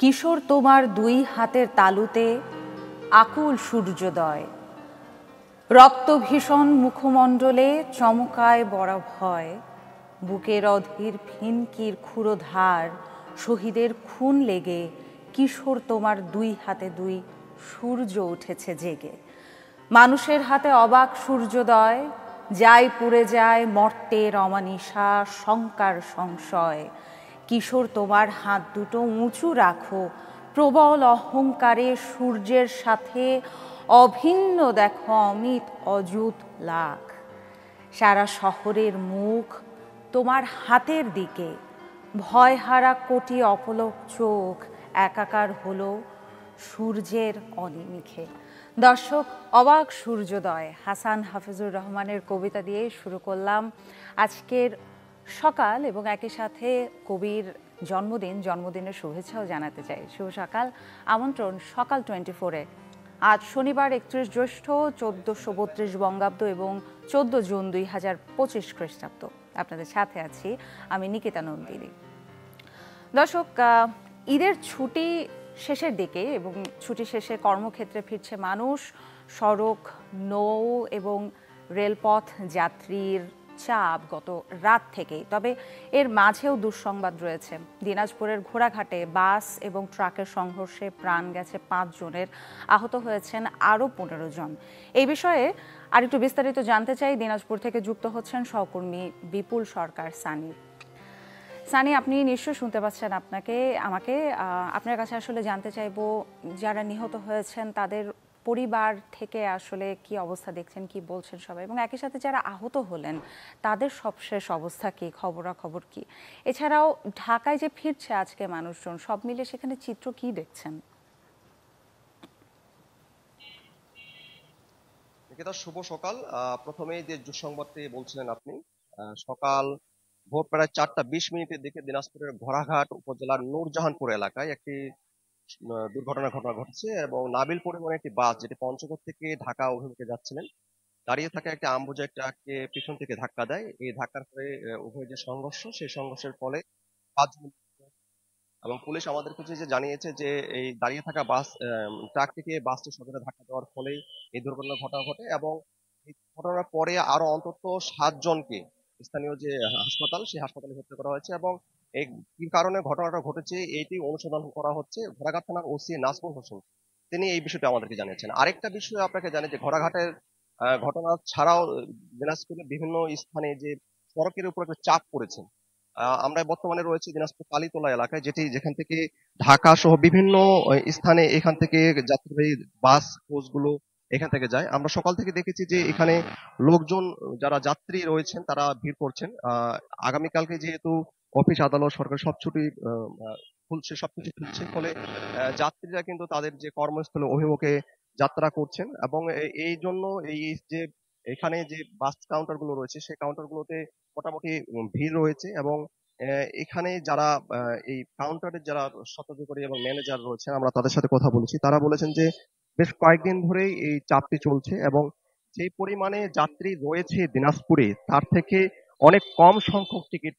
কিশোর তোমার দুই হাতের তালুতে আকুল সূর্যোদয়, রক্ত ভীষণ মুখমণ্ডলে চমকায় বড় ভয়, বুকের অধীর ফিনকির ক্ষুরোধার, শহীদের খুন লেগে কিশোর তোমার দুই হাতে দুই সূর্য উঠেছে জেগে। মানুষের হাতে অবাক সূর্যোদয়, যায় পুড়ে যায় মর্তের অমানিসা শঙ্কার সংশয়। কিশোর তোমার হাত দুটো উঁচু রাখো, প্রবল অহংকারে সূর্যের সাথে অভিন্ন দেখো অমিত অযুত লাখ। সারা শহরের মুখ তোমার হাতের দিকে, ভয়হারা কোটি অপলক চোখ একাকার হলো সূর্যের অনিমিখে। দর্শক, অবাক সূর্যোদয় হাসান হাফিজুর রহমানের কবিতা দিয়ে শুরু করলাম আজকের সকাল, এবং একই সাথে কবির জন্মদিনের শুভেচ্ছাও জানাতে চাই। শুভ সকাল, আমন্ত্রণ সকাল 24-এ। আজ শনিবার 31 জ্যৈষ্ঠ 1432 বঙ্গাব্দ এবং 14 জুন 2025 খ্রিস্টাব্দ। আপনাদের সাথে আছি আমি নিকিতা নন্দিনী। দর্শক, ঈদের ছুটি শেষের দিকে এবং ছুটি শেষে কর্মক্ষেত্রে ফিরছে মানুষ। সড়ক, নৌ এবং রেলপথ যাত্রীর চাপ গত রাত থেকেই। তবে এর মাঝেও দুঃসংবাদ রয়েছে। দিনাজপুরের ঘোড়াঘাটে বাস এবং ট্রাকের সংঘর্ষে প্রাণ গেছে 5 জনের, আহত হয়েছেন আরও 15 জন। এই বিষয়ে আরেকটু বিস্তারিত জানতে চাই। দিনাজপুর থেকে যুক্ত হচ্ছেন সহকর্মী বিপুল সরকার সানি। সানি, আপনি নিশ্চয় শুনতে পাচ্ছেন আমাকে। আপনার কাছে আসলে জানতে চাইবো, যারা নিহত হয়েছেন তাদের পরিবার থেকে আসলে কি অবস্থা দেখছেন, কি বলছেন সবাই, এবং একই সাথে যারা আহত হলেন তাদের সবশেষ অবস্থা কি, খবরাখবর কি? এছাড়াও ঢাকায় যে ফিরছে আজকে মানুষজন, সব মিলে সেখানে চিত্র কি দেখছেন? শুভ সকাল। প্রথমেই যে দুঃসংবাদটি বলছিলেন আপনি, সকাল ভোর প্রায় 4:20 দিকে দিনাজপুরের ঘোড়াঘাট উপজেলার নূরজাহানপুর এলাকায় একটি দুর্ঘটনার ঘটনা ঘটেছে এবং নাবিল পরিবহনের একটি বাস, যেটি পঞ্চগড় থেকে ঢাকা অভিমুখে যাচ্ছিলেন, দাঁড়িয়ে থাকা একটা আমবুজা ট্রাককে পিছন থেকে ধাক্কা দেয়। এই ধাক্কার ফলে উভয় যে সংঘর্ষ, সেই সংঘর্ষের ফলে 5 জন, এবং পুলিশ আমাদেরকে যে জানিয়েছে যে এই দাঁড়িয়ে থাকা ট্রাকটিকে বাসটি সজোরে ধাক্কা দেওয়ার ফলে এই দুর্ঘটনার ঘটনা ঘটে, এবং এই ঘটনার পরে আরো অন্তত 7 জনকে স্থানীয় যে হাসপাতাল, সেই হাসপাতালে ভর্তি করা হয়েছে, এবং এই কি কারণে ঘটনাটা ঘটেছে এটি অনুসন্ধান করা হচ্ছে। ঘোড়াঘাট থানার ওসি নাজমুল হোসেন তিনি এই বিষয়টি আমাদেরকে জানিয়েছেন। আরেকটা বিষয় আপনাকে জানি যে ঘোড়াঘাটের ঘটনা ছাড়াও দিনাজপুরের বিভিন্ন স্থানে যে সড়কের উপর একটা চাপ পড়েছে। আমরা বর্তমানে রয়েছে দিনাজপুর কালীতলা এলাকায়, যেখান থেকে ঢাকা সহ বিভিন্ন স্থানে এখান থেকে যাত্রীবাহী বাস কোচগুলো এখান থেকে যায়। আমরা সকাল থেকে দেখেছি যে এখানে লোকজন, যারা যাত্রী রয়েছেন, তারা ভিড় করছেন। আগামীকালকে যেহেতু অফিস আদালত সরকার সব ছুটি খুলছে, সবকিছু খুলছে, ফলে যাত্রীরা কিন্তু তাদের যে কর্মস্থলে অভিমুখে যাত্রা করছেন, এবং এই জন্য এই যে এখানে যে বাস কাউন্টার গুলো রয়েছে, সেই কাউন্টার গুলোতে মোটামুটি ভিড় রয়েছে, এবং এখানে যারা এই কাউন্টারের যারা স্বত্বাধিকারী এবং ম্যানেজার রয়েছেন, আমরা তাদের সাথে কথা বলেছি, তারা বলেছেন যে বেশ কয়েকদিন ধরেই এই চাপটি চলছে, এবং যে পরিমাণে যাত্রী রয়েছে দিনাজপুরে তার থেকে অনেক কম সংখ্যক টিকিট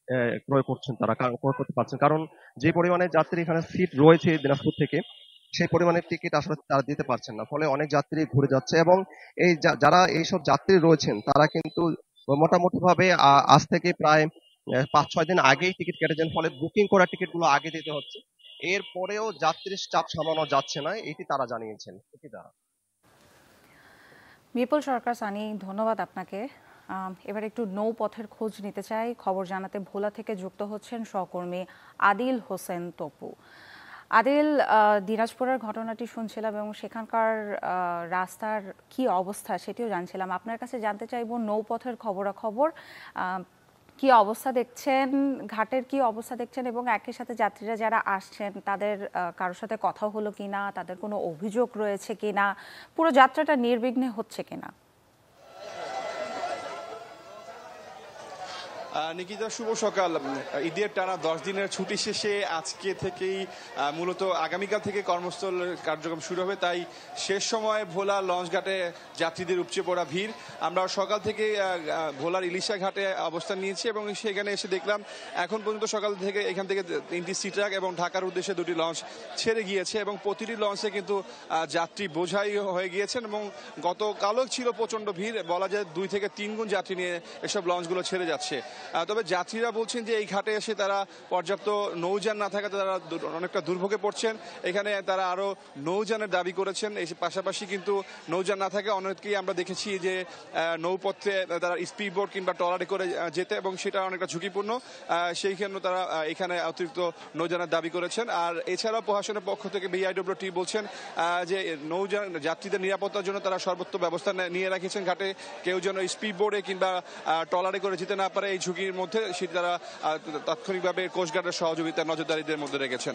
ক্রয় করছেন, তারা ক্রয় করতে পারছেন। কারণ যে পরিমাণে যাত্রী এখানে সিট রয়েছে দিনাজপুর থেকে, সেই পরিমাণে টিকিট আসলে তারা দিতে পারছেন না, ফলে অনেক যাত্রী ঘুরে যাচ্ছে, এবং এই যারা এইসব যাত্রী রয়েছেন তারা কিন্তু মোটামুটি ভাবে আজ থেকে প্রায় 5-6 দিন আগেই টিকিট কেটেছেন, ফলে বুকিং করা টিকিট গুলো আগে দিতে হচ্ছে। এরপরেও যাত্রীর চাপ সামলানো যাচ্ছে না, এটি তারা জানিয়েছেন। বিপুল সরকার সানি, ধন্যবাদ আপনাকে। এবার একটু নৌপথের খোঁজ নিতে চাই। খবর জানাতে ভোলা থেকে যুক্ত হচ্ছেন সহকর্মী আদিল হোসেন তপু। আদিল, দিনাজপুরের ঘটনাটি শুনছিলাম এবং সেখানকার রাস্তার কি অবস্থা সেটিও জানছিলাম। আপনার কাছে জানতে চাইব নৌপথের খবরাখবর, কি অবস্থা দেখছেন, ঘাটের কি অবস্থা দেখছেন, এবং একই সাথে যাত্রীরা যারা আসছেন তাদের কারোর সাথে কথা হলো কিনা, তাদের কোনো অভিযোগ রয়েছে কিনা, পুরো যাত্রাটা নির্বিঘ্নে হচ্ছে কিনা? নিকিতা, শুভ সকাল। ঈদের টানা 10 দিনের ছুটি শেষে আজকে থেকেই মূলত আগামীকাল থেকে কর্মস্থল কার্যক্রম শুরু হবে, তাই শেষ সময় ভোলা লঞ্চঘাটে যাত্রীদের উপচে পড়া ভিড়। আমরা সকাল থেকে ভোলার ইলিশা ঘাটে অবস্থান নিয়েছি এবং সেখানে এসে দেখলাম এখন পর্যন্ত সকাল থেকে এখান থেকে 3টি সি ট্রাক এবং ঢাকার উদ্দেশ্যে 2টি লঞ্চ ছেড়ে গিয়েছে এবং প্রতিটি লঞ্চে কিন্তু যাত্রী বোঝাই হয়ে গিয়েছেন এবং গতকালও ছিল প্রচণ্ড ভিড়, বলা যায় 2 থেকে 3 গুণ যাত্রী নিয়ে এসব লঞ্চগুলো ছেড়ে যাচ্ছে। তবে যাত্রীরা বলছেন যে এই ঘাটে এসে তারা পর্যাপ্ত নৌযান না থাকাতে তারা অনেকটা দুর্ভোগে পড়ছেন। এখানে তারা আরো নৌযানের দাবি করেছেন। এই পাশাপাশি কিন্তু নৌযান না থাকে অনেককেই আমরা দেখেছি যে নৌপথে তারা স্পিড বোট কিংবা ট্রলারে করে যেতে এবং সেটা অনেকটা ঝুঁকিপূর্ণ, সেই জন্য তারা এখানে অতিরিক্ত নৌযানের দাবি করেছেন। আর এছাড়াও প্রশাসনের পক্ষ থেকে বিআইডব্লিউটি বলছেন যে নৌযান যাত্রীদের নিরাপত্তার জন্য তারা সর্বোচ্চ ব্যবস্থা নিয়ে রেখেছেন। ঘাটে কেউ যেন স্পিড বোটে কিংবা ট্রলারে করে যেতে না পারে এই ঝুঁকির মধ্যে, সেটি তারা তাৎক্ষণিকভাবে কোস্টগার্ডের সহযোগিতা নজরদারিদের মধ্যে রেখেছেন।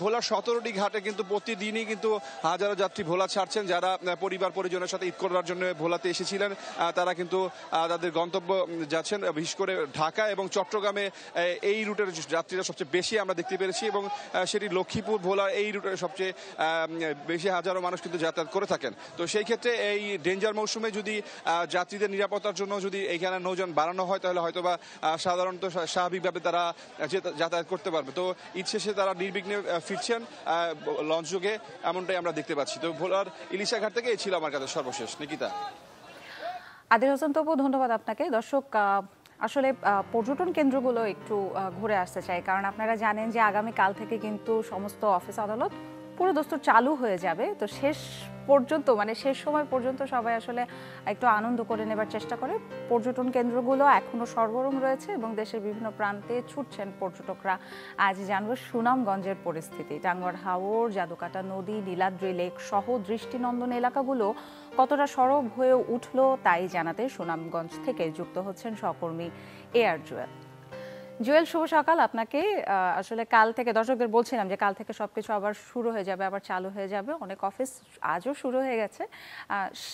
ভোলার 17টি ঘাটে কিন্তু প্রতিদিনই কিন্তু হাজারো যাত্রী ভোলা ছাড়ছেন। যারা পরিবার পরিজনের সাথে ঈদ করবার জন্য ভোলাতে এসেছিলেন তারা কিন্তু তাদের গন্তব্য যাচ্ছেন। বিশেষ করে ঢাকা এবং চট্টগ্রামে এই রুটের যাত্রীরা সবচেয়ে বেশি আমরা দেখতে পেরেছি এবং সেটি লক্ষ্মীপুর ভোলার এই রুটের সবচেয়ে বেশি হাজারো মানুষ কিন্তু যাতায়াত করে থাকেন। তো সেই ক্ষেত্রে এই ডেঞ্জার মৌসুমে যদি যাত্রীদের নিরাপত্তার জন্য যদি এইখানে নৌযান বাড়ানো হয় তাহলে হয়তোবা সাধারণত স্বাভাবিকভাবে তারা যাতায়াত করতে পারবে। তো ঈদ শেষে তারা নির্বিঘ্নে ফিরছেন লঞ্চ যোগে, এমনটাই আমরা দেখতে পাচ্ছি। তো ভোলার ইলিশা ঘাট থেকে এই ছিল আমার কাছে সর্বশেষ। নিকিতা। আদিল হোসেন তবু ধন্যবাদ আপনাকে। দর্শক, আসলে পর্যটন কেন্দ্রগুলো একটু ঘুরে আসতে চাই, কারণ আপনারা জানেন যে আগামীকাল থেকে কিন্তু সমস্ত অফিস আদালত পুরো দস্তুর চালু হয়ে যাবে। তো শেষ পর্যন্ত মানে শেষ সময় পর্যন্ত সবাই আসলে একটু আনন্দ করে নেবার চেষ্টা করে। পর্যটন কেন্দ্রগুলো এখনো সরগরম রয়েছে এবং দেশের বিভিন্ন প্রান্তে ছুটছেন পর্যটকরা। আজ জানবো সুনামগঞ্জের পরিস্থিতি। টাঙ্গুয়ার হাওর, জাদুকাটা নদী, নীলাদ্রি লেক সহ দৃষ্টিনন্দন এলাকাগুলো কতটা সরব হয়ে উঠলো তাই জানাতে সুনামগঞ্জ থেকে যুক্ত হচ্ছেন সহকর্মী এআর জুয়েল। জুয়েল, শুভ সকাল আপনাকে। আসলে কাল থেকে দর্শকদের বলছিলাম যে কাল থেকে সবকিছু আবার শুরু হয়ে যাবে, আবার চালু হয়ে যাবে। অনেক অফিস আজও শুরু হয়ে গেছে।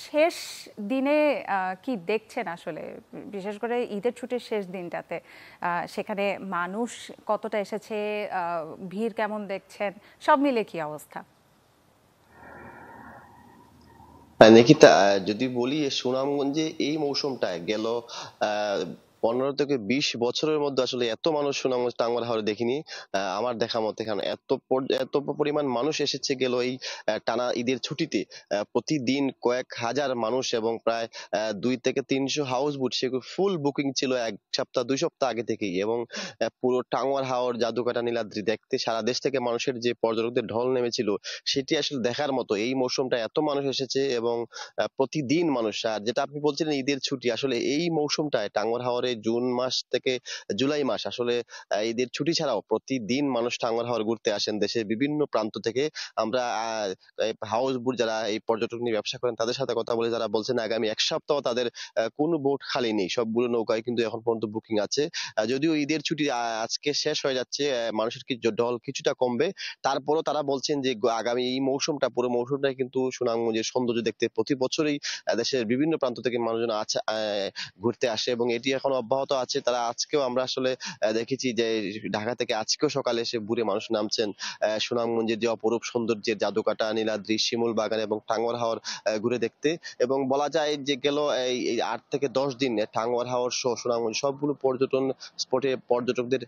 শেষ দিনে কি দেখছেন আসলে, বিশেষ করে ঈদের ছুটির শেষ দিনটাতে সেখানে মানুষ কতটা এসেছে, ভিড় কেমন দেখছেন, সব মিলে কি অবস্থা? নিকিতা, যদি বলি সুনামগঞ্জে এই মৌসুমটায় গেল 15 থেকে 20 বছরের মধ্যে আসলে এত মানুষ সুনামগঞ্জ টাঙ্গুয়ার হাওরে দেখিনি। আমার দেখা মতে এখানে এত পরিমাণ মানুষ এসেছে গেল এই টানা ঈদের ছুটিতে। প্রতিদিন কয়েক হাজার মানুষ এবং প্রায় 2 থেকে 300 হাউস বুট সেগুলো ফুল বুকিং ছিল 1 সপ্তাহ 2 সপ্তাহ আগে থেকেই। এবং পুরো টাঙ্গুয়ার হাওর, জাদুকাটা, নীলাদ্রি দেখতে সারা দেশ থেকে মানুষের যে পর্যটকদের ঢল নেমেছিল সেটি আসলে দেখার মতো। এই মৌসুমটা এত মানুষ এসেছে এবং প্রতিদিন মানুষ। আর যেটা আপনি বলছিলেন ঈদের ছুটি, আসলে এই মৌসুমটায় টাঙ্গুয়ার হাওরে জুন মাস থেকে জুলাই মাস আসলে ঈদের ছুটি ছাড়াও প্রতিদিন মানুষ টাঙ্গুয়ার হাওর ঘুরতে আসেন দেশের বিভিন্ন প্রান্ত থেকে। আমরা হাউস বোট যারা এই পর্যটক নিয়ে ব্যবসা করেন তাদের সাথে কথা বলে যারা বলছেন আগামী 1 সপ্তাহ তাদের কোনো বোট খালি নেই, সবগুলো নৌকায় কিন্তু এখন পর্যন্ত বুকিং আছে। যদিও ঈদের ছুটি আজকে শেষ হয়ে যাচ্ছে, মানুষের ঢল কিছুটা কমবে, তারপরও তারা বলছেন যে আগামী এই মৌসুমটা পুরো মৌসুমটাই কিন্তু সুনামগঞ্জের সৌন্দর্য দেখতে প্রতি বছরই দেশের বিভিন্ন প্রান্ত থেকে মানুষজন ঘুরতে আসে এবং এটি এখন অব্যাহত আছে। তারা আজকেও আমরা আসলে দেখেছি যে ঢাকা থেকে আজকেও সকালে এসে ভোরে মানুষ নামছেন সুনামগঞ্জের যে অপরূপ সৌন্দর্যের জাদুকাটা, নীলাদ্রি, শিমুল বাগান এবং টাঙ্গুয়ার হাওর ঘুরে দেখতে। এবং বলা যায় যে গেল এই 8 থেকে 10 দিন টাঙ্গুয়ার হাওর সহ সুনামগঞ্জ সবগুলো পর্যটন স্পটে পর্যটকদের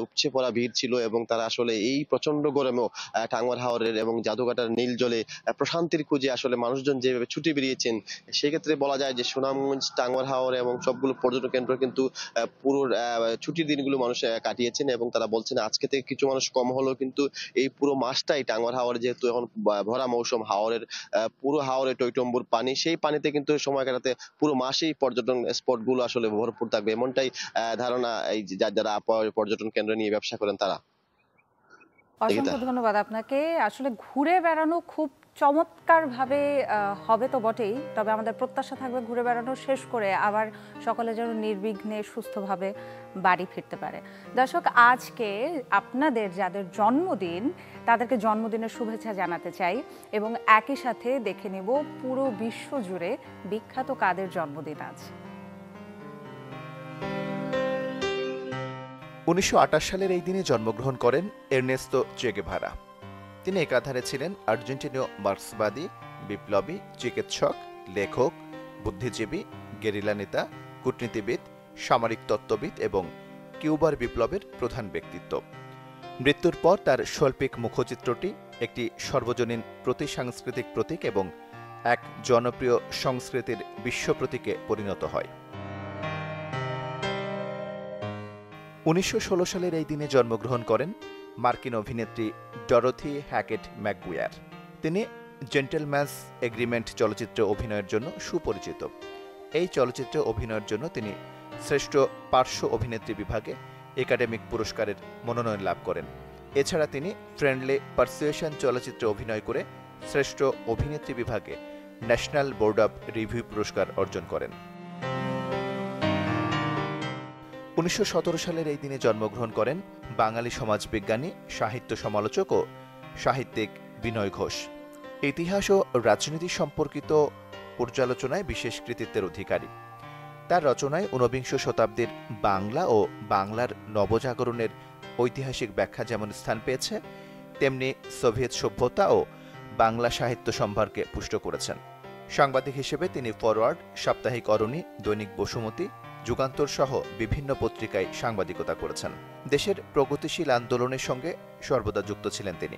উপচে পড়া ভিড় ছিল এবং তারা আসলে এই প্রচন্ড গরমেও টাঙ্গুয়ার হাওরের এবং জাদুকাটার নীল জলে প্রশান্তির খুঁজে আসলে মানুষজন যেভাবে ছুটে বেরিয়েছেন, সেক্ষেত্রে বলা যায় যে সুনামগঞ্জ, টাঙ্গুয়ার হাওর এবং সবগুলো পর্যটন কেন্দ্র কিন্তু পুরো ছুটির দিনগুলো মানুষ কাটিয়েছেন এবং তারা বলছেন আজকে থেকে কিছু মানুষ কম হলেও কিন্তু এই পুরো মাসটাই টাঙ্গুয়ার হাওর যেহেতু এখন ভরা মৌসুম, হাওরের পুরো হাওরে টইটম্বুর পানি, সেই পানিতে কিন্তু সময় কাটাতে পুরো মাসেই পর্যটন স্পট গুলো আসলে ভরপুর থাকবে, এমনটাই ধারণা এই যারা পর্যটন কেন্দ্র নিয়ে ব্যবসা করেন তারা। অসংখ্য ধন্যবাদ আপনাকে। আসলে ঘুরে বেড়ানো খুব চমৎকার ভাবে হবে তো বটেই, তবে আমাদের প্রত্যাশা থাকবে ঘুরে বেড়ানো শেষ করে আবার সকলে যেন নির্বিঘ্নে সুস্থভাবে বাড়ি ফিরতে পারে। দর্শক, আজকে আপনাদের যাদের জন্মদিন তাদেরকে জন্মদিনের শুভেচ্ছা জানাতে চাই এবং একই সাথে দেখে নেব পুরো বিশ্ব জুড়ে বিখ্যাত কাদের জন্মদিন আজ। 1928 সালের এই দিনে জন্মগ্রহণ করেন এর্নেস্তো চে গেভারা। তিনি একাধারে ছিলেন আর্জেন্টিনীয় মার্ক্সবাদী, বিপ্লবী, চিকিৎসক, লেখক, বুদ্ধিজীবী, গেরিলা নেতা, কূটনীতিবিদ, সামরিক তত্ত্ববিদ এবং কিউবার বিপ্লবের প্রধান ব্যক্তিত্ব। মৃত্যুর পর তার শৈল্পিক মুখচিত্রটি একটি সর্বজনীন প্রতিসাংস্কৃতিক প্রতীক এবং এক জনপ্রিয় সংস্কৃতির বিশ্ব প্রতীকে পরিণত হয়। 1916 সালের এই দিনে জন্মগ্রহণ করেন মার্কিন অভিনেত্রী ডরোথি হ্যাকেট ম্যাকগুয়ার। তিনি জেন্টেলম্যানস এগ্রিমেন্ট চলচ্চিত্রে অভিনয়ের জন্য সুপরিচিত। এই চলচ্চিত্রে অভিনয়ের জন্য তিনি শ্রেষ্ঠ পার্শ্ব অভিনেত্রী বিভাগে একাডেমিক পুরস্কারের মনোনয়ন লাভ করেন। এছাড়া তিনি ফ্রেন্ডলি পারসুয়েশন চলচ্চিত্রে অভিনয় করে শ্রেষ্ঠ অভিনেত্রী বিভাগে ন্যাশনাল বোর্ড অব রিভিউ পুরস্কার অর্জন করেন। 1917 সালের এই দিনে জন্মগ্রহণ করেন বাঙালি সমাজবিজ্ঞানী, সাহিত্য সমালোচক ও সাহিত্যিক বিনয় ঘোষ। ইতিহাস ও রাজনীতি সম্পর্কিত পর্যালোচনায় বিশেষ কৃতিত্বের অধিকারী। তার রচনায় ঊনবিংশ শতাব্দীর বাংলা ও বাংলার নবজাগরণের ঐতিহাসিক ব্যাখ্যা যেমন স্থান পেয়েছে, তেমনি সোভিয়েত সভ্যতা ও বাংলা সাহিত্য সম্ভারকে পুষ্ট করেছেন। সাংবাদিক হিসেবে তিনি ফরওয়ার্ড, সাপ্তাহিক অরণি, দৈনিক বসুমতী, যুগান্তর সহ বিভিন্ন পত্রিকায় সাংবাদিকতা করেছেন। দেশের প্রগতিশীল আন্দোলনের সঙ্গে সর্বদা যুক্ত ছিলেন তিনি।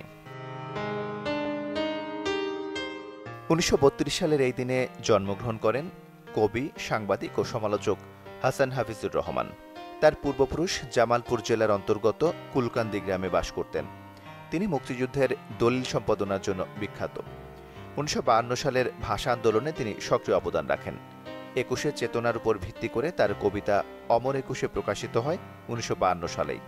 1932 সালের এই দিনে জন্মগ্রহণ করেন কবি, সাংবাদিক ও সমালোচক হাসান হাফিজুর রহমান। তার পূর্বপুরুষ জামালপুর জেলার অন্তর্গত কুলকান্দি গ্রামে বাস করতেন। তিনি মুক্তিযুদ্ধের দলিল সম্পাদনার জন্য বিখ্যাত। 1952 সালের ভাষা আন্দোলনে তিনি সক্রিয় অবদান রাখেন। 21শে চেতনার উপর ভিত্তি করে তার কবিতা অমর একুশে প্রকাশিত হয় 1952 সালেই।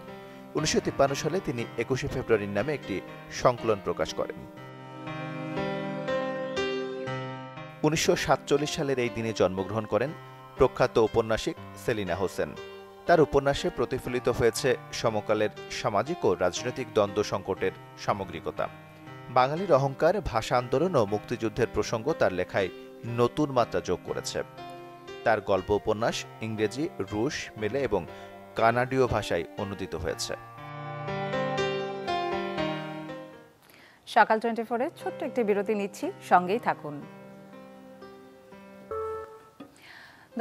1953 সালে তিনি 21শে ফেব্রুয়ারির নামে একটি সংকলন প্রকাশ করেন। 1947 সালের এই দিনে জন্মগ্রহণ করেন প্রখ্যাত ঔপন্যাসিক সেলিনা হোসেন। তার উপন্যাসে প্রতিফলিত হয়েছে সমকালের সামাজিক ও রাজনৈতিক দ্বন্দ্ব সংকটের সামগ্রিকতা। বাঙালির অহংকার, ভাষা আন্দোলন ও মুক্তিযুদ্ধের প্রসঙ্গ তার লেখায় নতুন মাত্রা যোগ করেছে। তার গল্প উপন্যাস ইংরেজি, রুশ, মেলে এবং কানাডীয় ভাষায় অনুদিত হয়েছে। সকাল 24-এ ছোট্ট একটি বিরতি নিচ্ছি, সঙ্গেই থাকুন।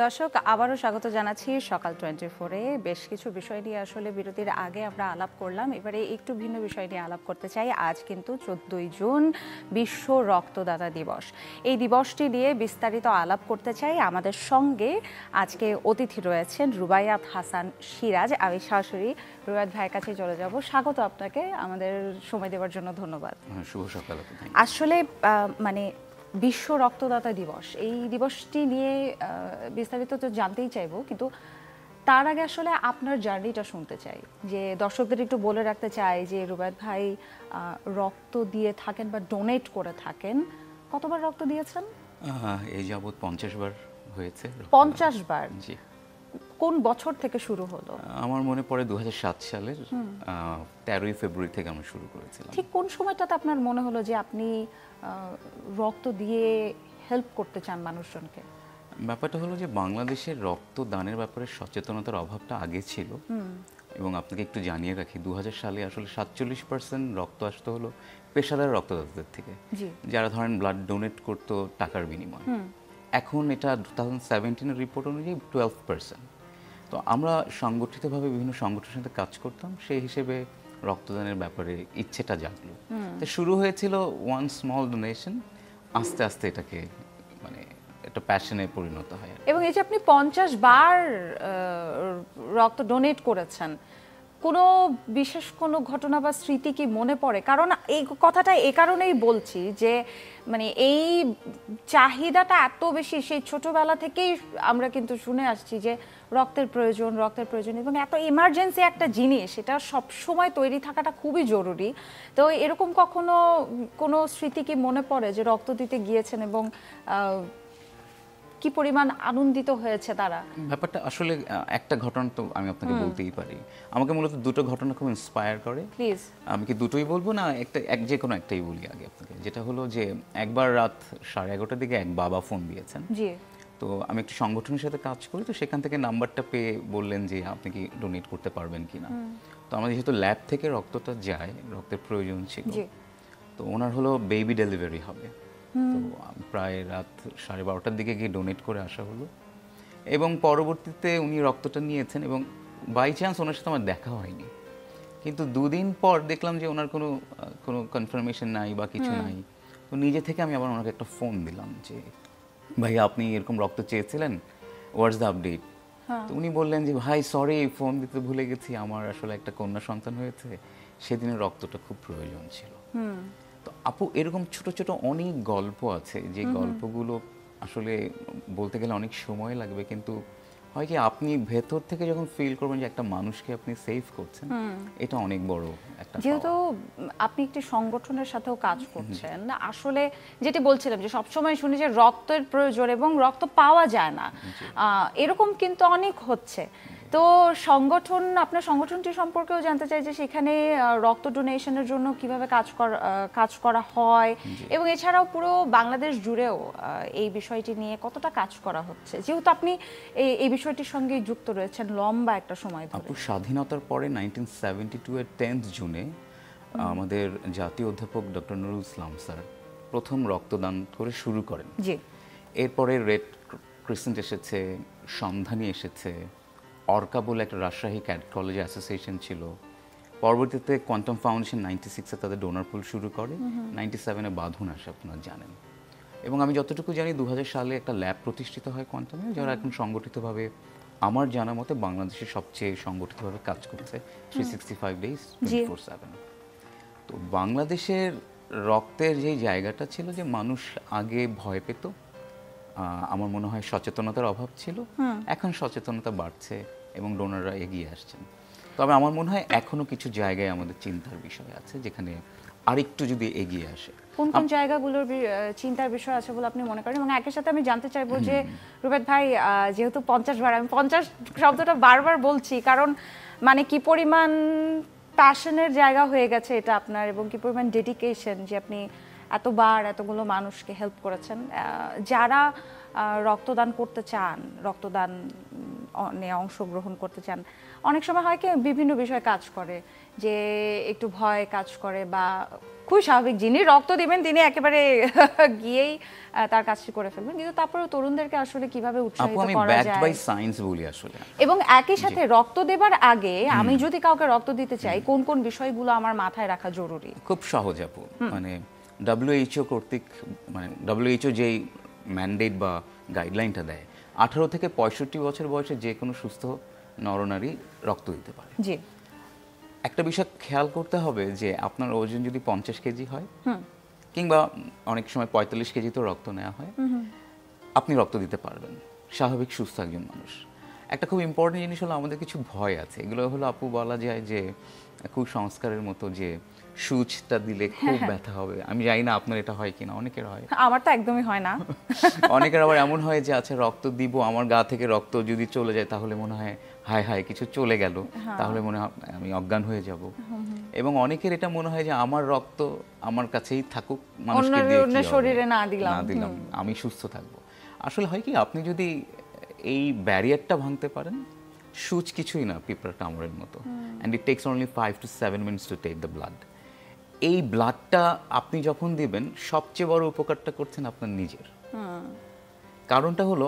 দর্শক, আবারও স্বাগত জানাচ্ছি সকাল 24-এ। বেশ কিছু বিষয় নিয়ে আসলে বিরতির আগে আমরা আলাপ করলাম, এবারে একটু ভিন্ন বিষয় নিয়ে আলাপ করতে চাই। আজ কিন্তু 14ই জুন বিশ্ব রক্তদাতা দিবস। এই দিবসটি নিয়ে বিস্তারিত আলাপ করতে চাই। আমাদের সঙ্গে আজকে অতিথি রয়েছেন রুবাইয়াত হাসান সিরাজ। আমি সরাসরি রুবাইয়াত ভাইয়ের কাছে চলে যাব। স্বাগত আপনাকে, আমাদের সময় দেওয়ার জন্য ধন্যবাদ। শুভ সকাল। আসলে মানে বিশ্ব রক্তদাতা দিবস, এই দিবসটি নিয়ে বিস্তারিত তো জানতেই চাইবো, কিন্তু তার আগে আসলে আপনার জার্নিটা শুনতে চাই। যে দর্শকদের একটু বলে রাখতে চাই যে রুবাইয়াত ভাই রক্ত দিয়ে থাকেন বা ডোনেট করে থাকেন। কতবার রক্ত দিয়েছেন? এই যাবৎ 50 বার হয়েছে। 50 বার? জি। কোন বছর থেকে শুরু হলো? আমার মনে পড়ে 2007 সালের 13ই ফেব্রুয়ারি থেকে আমরা শুরু করেছিলাম। ঠিক কোন সময়টাতে আপনার মনে হলো যে আপনি রক্ত দিয়ে হেল্প করতে চান মানুষজনকে? ব্যাপারটা হলো যে বাংলাদেশের রক্তদানের ব্যাপারে সচেতনতার অভাবটা আগে ছিল, এবং আপনাকে একটু জানিয়ে রাখি 2000 সালে আসলে 47% রক্ত আসতো হলো পেশাদার রক্তদাতাদের থেকে, যারা ধরেন ব্লাড ডোনেট করতো টাকার বিনিময়ে। এখন এটা 2017 রিপোর্ট অনুযায়ী 12%। তো আমরা সংগঠিতভাবে বিভিন্ন সংগঠনের সাথে কাজ করতাম, সেই হিসেবে রক্তদানের ব্যাপারে ইচ্ছেটা জাগলো। তো শুরু হয়েছিল ওয়ান স্মল ডোনেশন, আস্তে আস্তে এটাকে মানে একটা প্যাশনে পরিণত হয়। এবং এই যে আপনি 50 বার রক্ত ডোনেট করেছেন, কোনো বিশেষ কোনো ঘটনা বা স্মৃতি কি মনে পড়ে? কারণ এই কথাটা এই কারণেই বলছি যে মানে এই চাহিদাটা এত বেশি, সেই ছোটবেলা থেকেই আমরা কিন্তু শুনে আসছি যে রক্তের প্রয়োজন, রক্তের প্রয়োজন, এবং এত ইমার্জেন্সি একটা জিনিস, এটা সব সময় তৈরি থাকাটা খুবই জরুরি। তো এরকম কখনো কোনো স্মৃতি কি মনে পড়ে যে রক্ত দিতে গিয়েছেন এবং কি পরিমাণ আনন্দিত হয়েছে তারা? ব্যাপারটা আসলে একটা ঘটনা তো আমি আপনাকে বলতেই পারি। আমাকে মূলত দুটো ঘটনা খুব ইন্সপায়ার করে। প্লিজ। আমি কি দুটোই বলবো না যে কোনো একটাই বলি আগে আপনাকে? যেটা হলো যে একবার রাত 11:30টার দিকে এক বাবা ফোন দিয়েছেন। জি। তো আমি একটি সংগঠনের সাথে কাজ করি, তো সেখান থেকে নাম্বারটা পেয়ে বললেন যে আপনি কি ডোনেট করতে পারবেন কিনা। তো আমাদের যেহেতু ল্যাব থেকে রক্তটা যায়, রক্তের প্রয়োজন ছিল, তো ওনার হলো বেবি ডেলিভারি হবে, তো প্রায় রাত 12:30টার দিকে গিয়ে ডোনেট করে আসা হলো এবং পরবর্তীতে উনি রক্তটা নিয়েছেন এবং বাই চান্স ওনার সাথে আমার দেখা হয়নি, কিন্তু 2 দিন পর দেখলাম যে ওনার কোনো কনফার্মেশন নাই বা কিছু নাই। তো নিজে থেকে আমি আবার ওনাকে একটা ফোন দিলাম যে ভাই আপনি এরকম রক্ত চেয়েছিলেন, হোয়াটস দ্য আপডেট। তো উনি বললেন যে ভাই সরি ফোন দিতে ভুলে গেছি, আমার আসলে একটা কন্যা সন্তান হয়েছে, সেদিনের রক্তটা খুব প্রয়োজন ছিল। তো আপু এরকম ছোট ছোট অনেক গল্প আছে যে গল্পগুলো আসলে বলতে গেলে অনেক সময় লাগবে, কিন্তু হয় কি আপনি ভেতর থেকে যখন ফিল করবেন যে একটা মানুষকে আপনি সেভ করছেন, এটা অনেক বড় একটা যেহেতু আপনি একটি সংগঠনের সাথেও কাজ করছেন, আসলে যেটি বলছিলাম যে সবসময় শুনি যে রক্তের প্রয়োজন এবং রক্ত পাওয়া যায় না, এরকম কিন্তু অনেক হচ্ছে। তো আপনার সংগঠনটি সম্পর্কেও জানতে চাই যে সেখানে রক্ত ডোনেশনের জন্য কিভাবে কাজ করা হয় এবং এছাড়াও পুরো বাংলাদেশ জুড়েও এই বিষয়টি নিয়ে কতটা কাজ করা হচ্ছে, যেহেতু আপনি এই বিষয়টির সঙ্গে যুক্ত রয়েছেন লম্বা একটা সময় ধরে। আপু স্বাধীনতার পরে 1972 এর 10th জুনে আমাদের জাতীয় অধ্যাপক ডক্টর নুরুল ইসলাম স্যার প্রথম রক্তদান করে শুরু করেন। জি। এরপরে রেড ক্রিসেন্ট এসেছে, সন্ধানী এসেছে, অর্কা বলে একটা রাজশাহী ক্যাডেট কলেজে অ্যাসোসিয়েশন ছিল, পরবর্তীতে কোয়ান্টাম ফাউন্ডেশন 96-এ তাদের ডোনার পুল শুরু করে, 97-এ বাঁধন আসে আপনারা জানেন, এবং আমি যতটুকু জানি 2000 সালে একটা ল্যাব প্রতিষ্ঠিত হয় কোয়ান্টামে, যারা এখন সংগঠিতভাবে আমার জানা মতে বাংলাদেশের সবচেয়ে সংগঠিতভাবে কাজ করছে 365 ডেজ 24/7। তো বাংলাদেশের রক্তের যে জায়গাটা ছিল যে মানুষ আগে ভয় পেত, আমার মনে হয় সচেতনতার অভাব ছিল, এখন সচেতনতা বাড়ছে এবং ডোনাররা এগিয়ে আসছেন। তবে আমার মনে হয় এখনো কিছু জায়গায় আমাদের চিন্তার বিষয় আছে, যেখানে আরেকটু যদি এগিয়ে আসে। কোন কোন জায়গাগুলোর চিন্তার বিষয় আছে বলে আপনি মনে করেন? এবং একই সাথে আমি জানতে চাইবো যে রুবেদ ভাই, যেহেতু 50 বার, আমি 50 শব্দটা বারবার বলছি কারণ মানে কি পরিমাণ প্যাশনের জায়গা হয়ে গেছে এটা আপনার, এবং কি পরিমাণ ডেডিকেশন যে আপনি এতবার এতগুলো মানুষকে হেল্প করেছেন যারা রক্তদান করতে চান, রক্তদান অংশগ্রহণ করতে চান। অনেক সময় হয় কি বিভিন্ন বিষয়ে কাজ করে, যে একটু ভয় কাজ করে বা খুবই স্বাভাবিক, যিনি রক্ত দিবেন তিনি একেবারে গিয়েই তার কাজটি করে ফেলবেন, কিন্তু তারপরেও তরুণদেরকে আসলে কিভাবে উৎসাহিত করা যায় বাই সায়েন্স বলি আসলে। এবং একই সাথে রক্ত দেবার আগে আমি যদি কাউকে রক্ত দিতে চাই কোন কোন বিষয়গুলো আমার মাথায় রাখা জরুরি? খুব সহজ আপু, মানে WHO কর্তৃক, মানে WHO যেই ম্যান্ডেট বা গাইডলাইনটা দেয়, 18 থেকে 65 বছর বয়সে যে কোনো সুস্থ নরনারী রক্ত দিতে পারে। জি। একটা বিষয় খেয়াল করতে হবে যে আপনার ওজন যদি 50 কেজি হয়, কিংবা অনেক সময় 45 কেজি তো রক্ত নেওয়া হয়, আপনি রক্ত দিতে পারবেন, স্বাভাবিক সুস্থ একজন মানুষ। একটা খুব ইম্পর্টেন্ট জিনিস হলো আমাদের কিছু ভয় আছে, এগুলো হলো আপু বলা যায় যে কুসংস্কারের মতো, যে সুচটা দিলে খুব ব্যথা হবে। আমি জানি না আপনার এটা হয় কিনা, অনেকের হয়, আমার তো একদমই হয় না। অনেকের আবার এমন হয় যে আচ্ছা রক্ত দিব, আমার গা থেকে রক্ত যদি চলে যায় তাহলে মনে হয় হায় হায় কিছু চলে গেল, তাহলে মনে হয় আমি অজ্ঞান হয়ে যাব। এবং অনেকের এটা মনে হয় যে আমার রক্ত আমার কাছেই থাকুক, মানুষকে দিয়ে শরীরে না দিলাম, আমি সুস্থ থাকবো। আসলে হয় কি, আপনি যদি এই ব্যারিয়ারটা ভাঙতে পারেন, সুচ কিছুই না, পিঁপড়া কামড়ের মতো, and it takes only 5 to 7 minutes to take the blood. এই ব্লাডটা আপনি যখন দিবেন, সবচেয়ে বড় উপকারটা করছেন আপনার নিজের। কারণটা হলো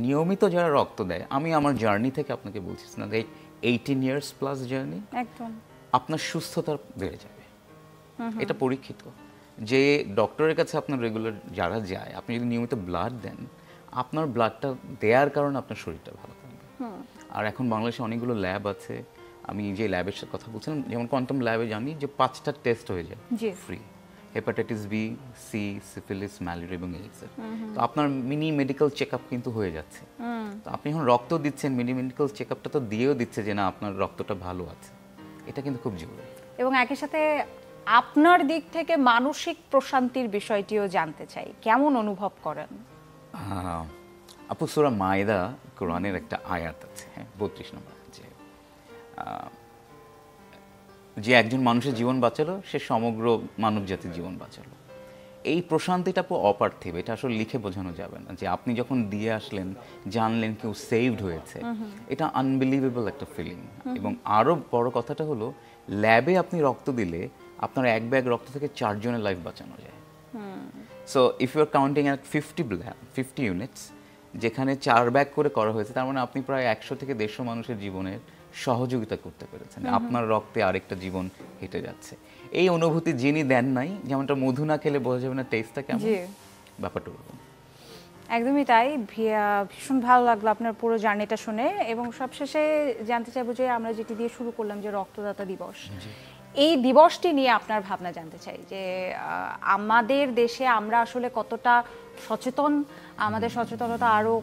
নিয়মিত যারা রক্ত দেয়, আমি আমার জার্নি থেকে আপনাকে বলছি না, 18 years প্লাস জার্নি, একদম আপনার সুস্থতা বেড়ে যাবে, এটা পরীক্ষিত। যে ডক্টরের কাছে আপনার রেগুলার যারা যায়, আপনি যদি নিয়মিত ব্লাড দেন, আপনার ব্লাডটা দেওয়ার কারণে আপনার শরীরটা ভালো থাকবে। আর এখন বাংলাদেশে অনেকগুলো ল্যাব আছে, আমি যে ল্যাবের কথা বলছিলাম, যেমন কোয়ান্টাম ল্যাবে জানি যে 5টা টেস্ট হয়ে যায় free, hepatitis B, C, syphilis, malaria এবং এইডস। তো আপনার মিনি মেডিকেল চেক আপ কিন্তু হয়ে যাচ্ছে। তো আপনি এখন রক্ত দিচ্ছেন, মিনি মেডিকেল চেক আপটা তো দিয়েও দিচ্ছে যে না আপনার রক্তটা ভালো আছে, এটা কিন্তু খুব জরুরি। এবং একই সাথে আপনার দিক থেকে মানসিক প্রশান্তির বিষয়টিও জানতে চাই, কেমন অনুভব করেন? আপু সূরা মায়েদা কোরআনের একটা আয়াত আছে, 32 নম্বর, যে একজন মানুষের জীবন বাঁচালো সে সমগ্র মানব জাতির জীবন বাঁচালো। এই প্রশান্তিটা পুরো অপার্থিব, এটা আসলে লিখে বোঝানো যাবে না। যে আপনি যখন দিয়ে আসলেন, জানলেন কেউ সেভড হয়েছে, এটা আনবিলিভেবল একটা ফিলিং। এবং আরো বড় কথাটা হলো, ল্যাবে আপনি রক্ত দিলে আপনার এক ব্যাগ রক্ত থেকে 4 জনের লাইফ বাঁচানো যায়। So if you are counting at 50 units, যেখানে 4 ব্যাগ করে করা হয়েছে, তার মানে আপনি প্রায় 100 থেকে 150 মানুষের জীবনের সহযোগিতা করতে পেরেছেন। আপনার রক্তে আরেকটা জীবন হেঁটে যাচ্ছে। এই অনুভূতি যিনি দেন নাই, যেমনটা মধু না খেলে বোঝা যাবে না টেস্টটা কেমন, ব্যাপারটা ওরকম। একদমই তাই। ভীষণ ভালো লাগলো আপনার পুরো জার্নিটা শুনে। এবং সবশেষে জানতে চাইবো যে আমরা যেটি দিয়ে শুরু করলাম, যে রক্তদাতা দিবস, এই দিবসটি নিয়ে আপনার ভাবনা জানতে চাই। যে আমাদের দেশে আমরা আসলে কতটা সচেতন, আমাদের সচেতনতা আরো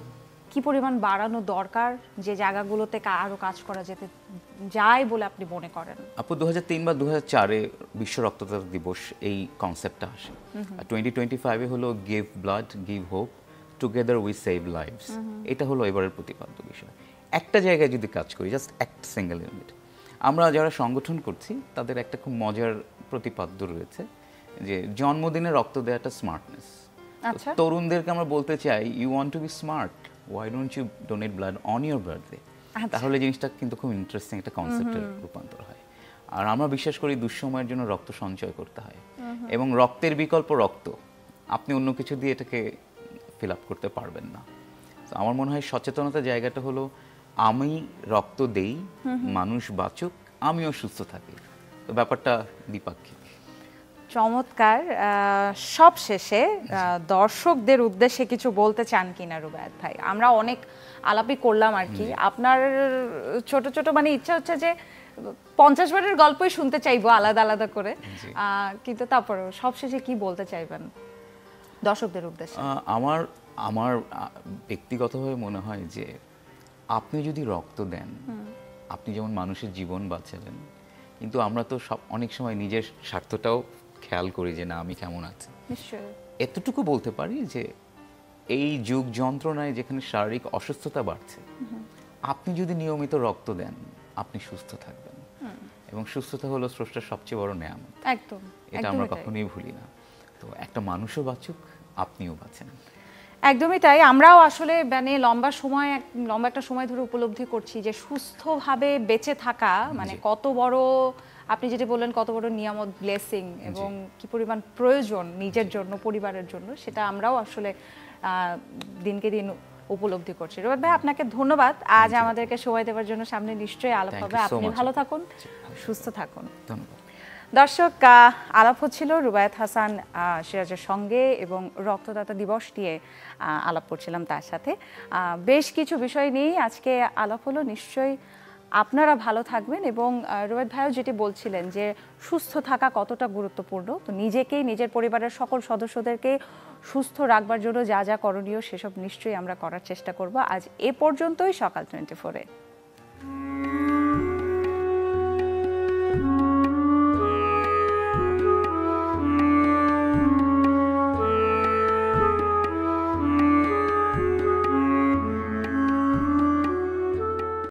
কি পরিমাণ বাড়ানো দরকার, যে জায়গাগুলোতে আরো কাজ করা যেতে যায় বলে আপনি মনে করেন? আপু 2003 বা 2004-এ বিশ্ব রক্তদাতা দিবস এই কনসেপ্টটা আসে। 2025-এ হলো give blood, give hope, together we save lives. এটা হলো এবারের প্রতিপাদ্য বিষয়। একটা জায়গায় যদি কাজ করি, জাস্ট একটা সিঙ্গেল ইউনিট, আমরা যারা সংগঠন করছি তাদের একটা খুব মজার প্রতিপাদ্য রয়েছে, যে জন্মদিনে রক্ত দেওয়াটা স্মার্টনেস। তরুণদেরকে আমরা বলতে চাই, you want to be smart, why don't you donate blood on your birthday? তাহলে জিনিসটা কিন্তু খুব ইন্টারেস্টিং একটা কনসেপ্টের রূপান্তর হয়। আর আমরা বিশ্বাস করি দুঃসময়ের জন্য রক্ত সঞ্চয় করতে হয়, এবং রক্তের বিকল্প রক্ত, আপনি অন্য কিছু দিয়ে এটাকে ফিল আপ করতে পারবেন না। তো আমার মনে হয় সচেতনতার জায়গাটা হলো, আমি রক্ত দেই, মানুষ বাঁচুক, আমিও সুস্থ থাকি। তো ব্যাপারটা দ্বিপাক্ষিক। চমৎকার। সব শেষে দর্শকদের উদ্দেশ্যে কিছু বলতে চান কিনা রুবায়েত ভাই? আমরা অনেক আলাপই করলাম আর কি, আপনার ছোট ছোট মানে ইচ্ছা হচ্ছে যে 50 বারের গল্পই শুনতে চাইবো আলাদা আলাদা করে, কিন্তু তারপরে সবশেষে কি বলতে চাইবেন দর্শকদের উদ্দেশ্যে? আমার ব্যক্তিগতভাবে মনে হয় যে আপনি যদি রক্ত দেন, আপনি যেমন মানুষের জীবন বাঁচালেন, কিন্তু আমরা তো অনেক সময় নিজের স্বার্থটাও খেয়াল করি, যে না আমি কেমন আছি। এতটুকু বলতে পারি যে এই যুগ যন্ত্রণায় যেখানে শারীরিক অসুস্থতা বাড়ছে, আপনি যদি নিয়মিত রক্ত দেন, আপনি সুস্থ থাকবেন। এবং সুস্থতা হলো স্রষ্টার সবচেয়ে বড় নেয়ামত। একদম, এটা আমরা কখনোই ভুলি না। তো একটা মানুষও বাঁচুক, আপনিও বাঁচেন। একদমই তাই। আমরাও আসলে মানে লম্বা একটা সময় ধরে উপলব্ধি করছি যে সুস্থভাবে বেঁচে থাকা মানে কত বড়, আপনি যেটা বললেন, কত বড় নিয়ামত, ব্লেসিং, এবং কি পরিমাণ প্রয়োজন নিজের জন্য, পরিবারের জন্য, সেটা আমরাও আসলে দিনকে দিন উপলব্ধি করছি। রুবায়েত ভাই, আপনাকে ধন্যবাদ আজ আমাদেরকে সময় দেওয়ার জন্য। সামনে নিশ্চয়ই আলাপ হবে। আপনি ভালো থাকুন, সুস্থ থাকুন। ধন্যবাদ। দর্শক, আলাপ হচ্ছিল রুবায়েত হাসান সিরাজের সঙ্গে, এবং রক্তদাতা দিবস নিয়ে আলাপ করছিলাম তার সাথে। বেশ কিছু বিষয় নিয়েই আজকে আলাপ হলো। নিশ্চয়ই আপনারা ভালো থাকবেন। এবং রুবায়েত ভাইও যেটি বলছিলেন যে সুস্থ থাকা কতটা গুরুত্বপূর্ণ, তো নিজেকেই, নিজের পরিবারের সকল সদস্যদেরকে সুস্থ রাখবার জন্য যা যা করণীয়, সেসব নিশ্চয়ই আমরা করার চেষ্টা করব। আজ এ পর্যন্তই সকাল 24-এ।